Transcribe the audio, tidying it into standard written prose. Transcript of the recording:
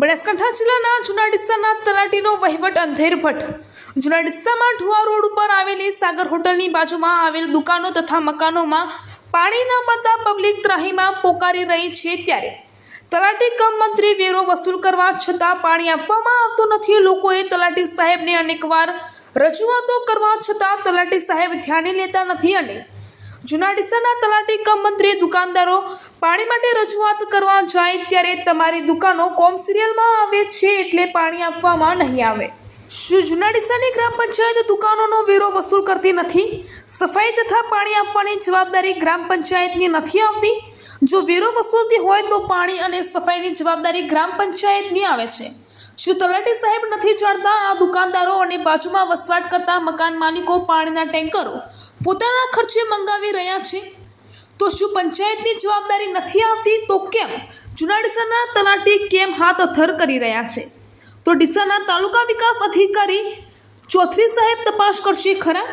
બનાસકાંઠા જિલ્લાના જૂના ડીસાના તલાટીનો વહીવટ અંધેર ભટ્ટ। જૂના ડીસામાં ઢુવા રોડ ઉપર આવેલી સાગર હોટલની બાજુમાં આવેલ દુકાનો તથા મકાનોમાં પાણી ન મળતા પબ્લિક ત્રાહીમાં પોકારી રહી છે, ત્યારે તલાટી કમ મંત્રી વેરો વસૂલ કરવા છતાં પાણી આપવામાં આવતું નથી। લોકોએ તલાટી સાહેબને અનેકવાર રજૂઆતો કરવા છતાં તલાટી સાહેબ ધ્યાને લેતા નથી અને જૂના ડીસાના તલાટી કમ મંત્રી દુકાનદારો પાણી માટે રજૂઆત કરવા જાય ત્યારે તમારી દુકાનો કોમ સિરિયલમાં આવે છે એટલે પાણી આપવામાં નહીં આવે। શું જૂના ડીસાની ગ્રામ પંચાયત દુકાનોનો વેરો વસૂલ કરતી નથી? સફાઈ તથા પાણી આપવાની જવાબદારી ગ્રામ પંચાયતની નથી આવતી? જો વેરો વસૂલતી હોય તો પાણી અને સફાઈની જવાબદારી ગ્રામ પંચાયતની આવે છે। શું તલાટી સાહેબ નથી જાણતા આ દુકાનદારો અને બાજુમાં વસવાટ કરતા મકાન માલિકો પાણીના ટેન્કરો પોતાના ખર્ચે મંગાવી રહ્યા છે? તો શું પંચાયતની જવાબદારી નથી આવતી? તો કેમ જૂના ડીસાના તલાટી કેમ હાથ અથર કરી રહ્યા છે? તો ડીસાના તાલુકા વિકાસ અધિકારી ચૌધરી સાહેબ તપાસ કરશે ખરા?